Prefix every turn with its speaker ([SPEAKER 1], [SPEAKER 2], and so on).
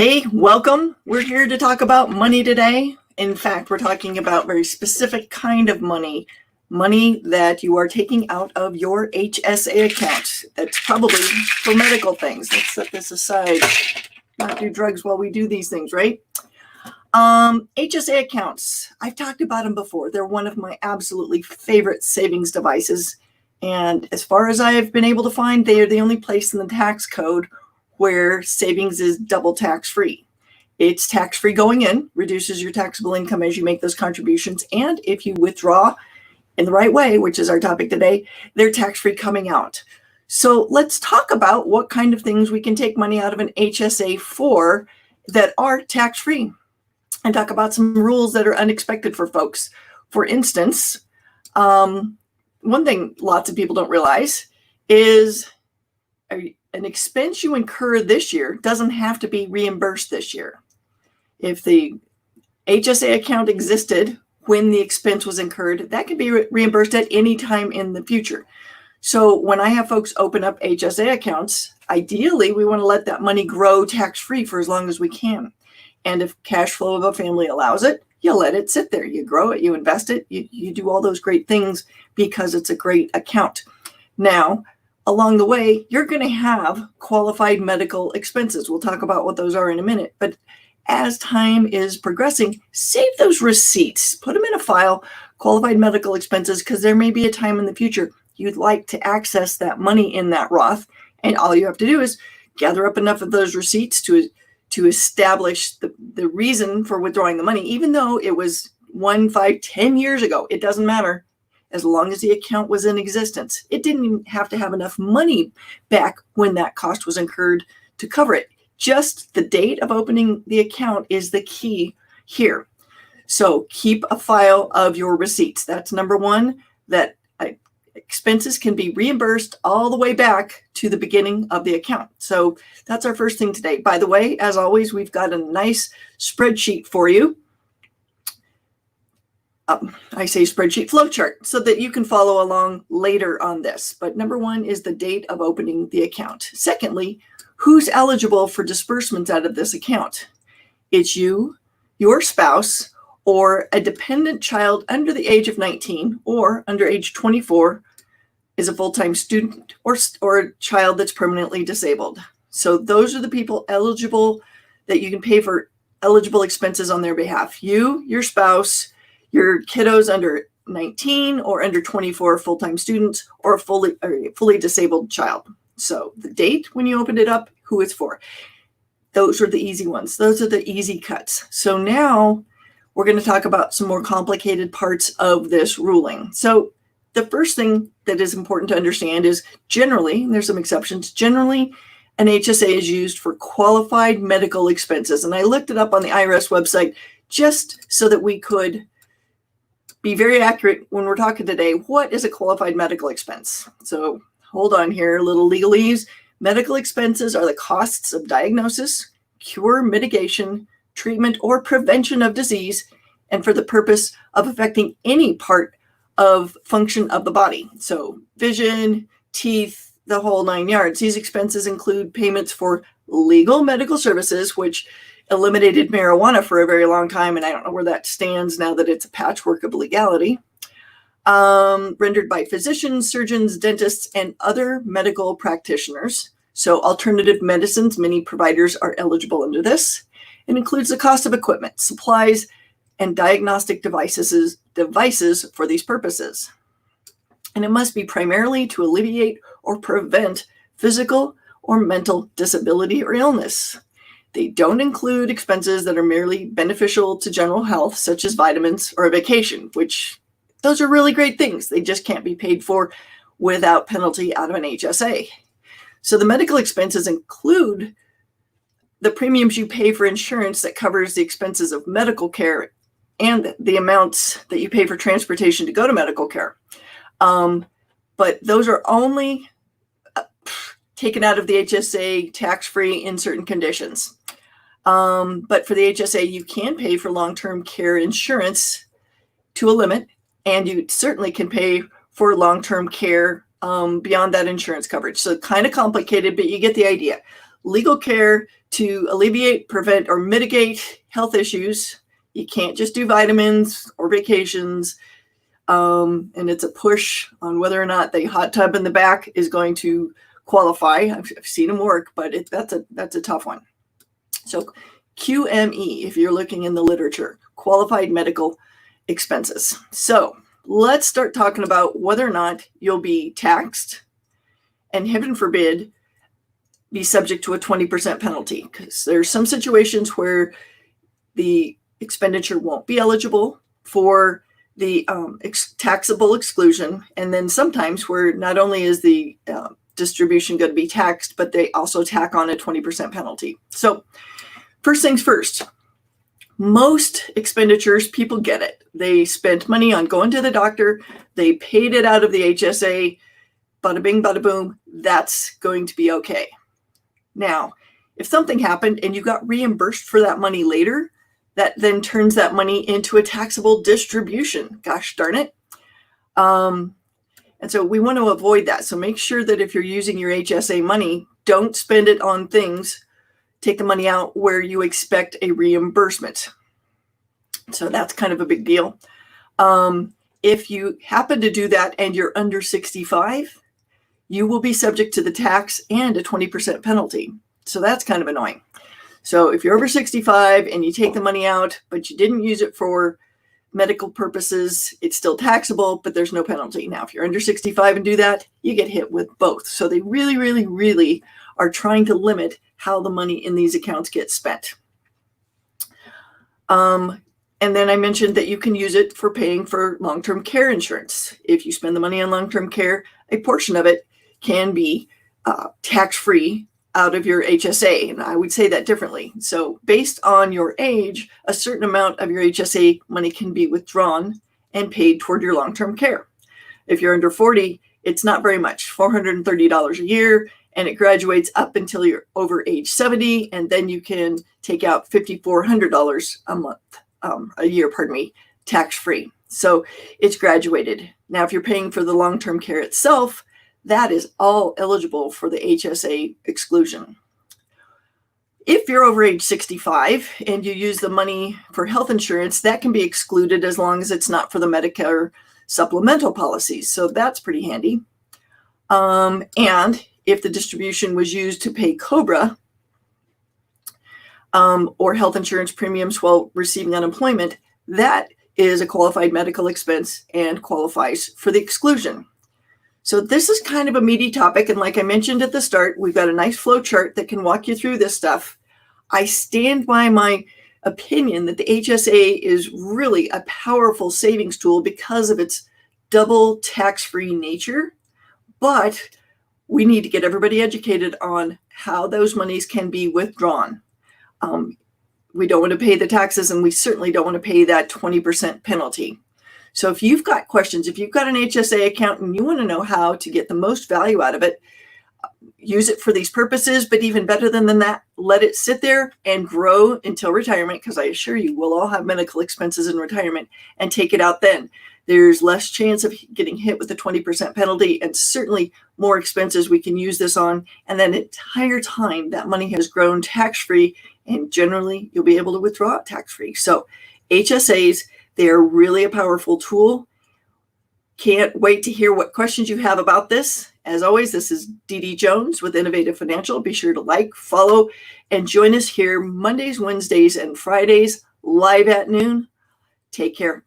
[SPEAKER 1] Hey, welcome. We're here to talk about money today. In fact, we're talking about very specific kind of money that you are taking out of your HSA account. That's probably for medical things. Let's set this aside. Not do drugs while we do these things, right? HSA accounts. I've talked about them before. They're one of my absolutely favorite savings devices. And as far as I've been able to find, they are the only place in the tax code where savings is double tax-free. It's tax-free going in, reduces your taxable income as you make those contributions. And if you withdraw in the right way, which is our topic today, they're tax-free coming out. So let's talk about what kind of things we can take money out of an HSA for that are tax-free, and talk about some rules that are unexpected for folks. For instance, one thing lots of people don't realize is an expense you incur this year doesn't have to be reimbursed this year. If the HSA account existed when the expense was incurred, that can be reimbursed at any time in the future. So when I have folks open up HSA accounts, ideally we want to let that money grow tax-free for as long as we can. And if cash flow of a family allows it, you let it sit there. You grow it, you invest it, you do all those great things because it's a great account. Now, along the way, you're going to have qualified medical expenses. We'll talk about what those are in a minute. But as time is progressing, save those receipts. Put them in a file, qualified medical expenses, because there may be a time in the future you'd like to access that money in that Roth. And all you have to do is gather up enough of those receipts to establish the reason for withdrawing the money. Even though it was 1, 5, 10 years ago, it doesn't matter. As long as the account was in existence, it didn't even have to have enough money back when that cost was incurred to cover it. Just the date of opening the account is the key here. So keep a file of your receipts. That's number one, that expenses can be reimbursed all the way back to the beginning of the account. So that's our first thing today. By the way, as always, we've got a nice spreadsheet for you. I say spreadsheet flowchart so that you can follow along later on this. But number one is the date of opening the account. Secondly, who's eligible for disbursements out of this account? It's you, your spouse, or a dependent child under the age of 19 or under age 24 is a full-time student or a child that's permanently disabled. So those are the people eligible that you can pay for eligible expenses on their behalf. You, your spouse, your kiddos under 19 or under 24 full-time students, or a fully disabled child. So the date when you opened it up, who it's for. Those are the easy ones. Those are the easy cuts. So now we're going to talk about some more complicated parts of this ruling. So the first thing that is important to understand is generally, and there's some exceptions, generally an HSA is used for qualified medical expenses. And I looked it up on the IRS website just so that we could be very accurate when we're talking today. What is a qualified medical expense? So hold on here, little legalese. Medical expenses are the costs of diagnosis, cure, mitigation, treatment, or prevention of disease, and for the purpose of affecting any part of function of the body. So vision, teeth, the whole 9 yards. These expenses include payments for legal medical services, which eliminated marijuana for a very long time, and I don't know where that stands now that it's a patchwork of legality, rendered by physicians, surgeons, dentists, and other medical practitioners. So alternative medicines, many providers are eligible under this. It includes the cost of equipment, supplies, and diagnostic devices for these purposes. And it must be primarily to alleviate or prevent physical or mental disability or illness. They don't include expenses that are merely beneficial to general health, such as vitamins or a vacation, which those are really great things. They just can't be paid for without penalty out of an HSA. So the medical expenses include the premiums you pay for insurance that covers the expenses of medical care and the amounts that you pay for transportation to go to medical care. But those are only taken out of the HSA tax-free in certain conditions. But for the HSA, you can pay for long-term care insurance to a limit, and you certainly can pay for long-term care beyond that insurance coverage. So kind of complicated, but you get the idea. legal care to alleviate, prevent, or mitigate health issues. You can't just do vitamins or vacations. And it's a push on whether or not the hot tub in the back is going to qualify. I've seen them work, but that's a tough one. So QME, if you're looking in the literature, qualified medical expenses. So let's start talking about whether or not you'll be taxed and, heaven forbid, be subject to a 20% penalty, because there's some situations where the expenditure won't be eligible for the taxable exclusion, and then sometimes where not only is the distribution going to be taxed, but they also tack on a 20% penalty. So first things first, most expenditures, people get it. They spent money on going to the doctor, they paid it out of the HSA, bada bing, bada boom, that's going to be okay. Now, if something happened and you got reimbursed for that money later, that then turns that money into a taxable distribution. Gosh darn it. And so we want to avoid that. So make sure that if you're using your HSA money, don't spend it on things, take the money out where you expect a reimbursement. So that's kind of a big deal. If you happen to do that and you're under 65, you will be subject to the tax and a 20% penalty. So that's kind of annoying. So if you're over 65 and you take the money out, but you didn't use it for medical purposes, it's still taxable, but there's no penalty. Now, if you're under 65 and do that, you get hit with both. So they really, really, really are trying to limit how the money in these accounts gets spent. And then I mentioned that you can use it for paying for long-term care insurance. If you spend the money on long-term care, a portion of it can be tax-free out of your HSA. And I would say that differently. So based on your age, a certain amount of your HSA money can be withdrawn and paid toward your long-term care. If you're under 40, it's not very much, $430 a year, and it graduates up until you're over age 70, and then you can take out $5,400 a year, tax-free. So it's graduated. Now, if you're paying for the long-term care itself, that is all eligible for the HSA exclusion. If you're over age 65 and you use the money for health insurance, that can be excluded as long as it's not for the Medicare supplemental policies. So that's pretty handy. And if the distribution was used to pay COBRA or health insurance premiums while receiving unemployment, that is a qualified medical expense and qualifies for the exclusion. So this is kind of a meaty topic. And like I mentioned at the start, we've got a nice flow chart that can walk you through this stuff. I stand by my opinion that the HSA is really a powerful savings tool because of its double tax-free nature. But we need to get everybody educated on how those monies can be withdrawn. We don't want to pay the taxes, and we certainly don't want to pay that 20% penalty. So if you've got questions, if you've got an HSA account and you want to know how to get the most value out of it, use it for these purposes, but even better than that, let it sit there and grow until retirement, because I assure you we'll all have medical expenses in retirement, and take it out then. There's less chance of getting hit with the 20% penalty, and certainly more expenses we can use this on. And then the entire time that money has grown tax-free, and generally you'll be able to withdraw it tax-free. So HSAs, they are really a powerful tool. Can't wait to hear what questions you have about this. As always, this is Dee Dee Jones with Innovative Financial. Be sure to like, follow, and join us here Mondays, Wednesdays, and Fridays live at noon. Take care.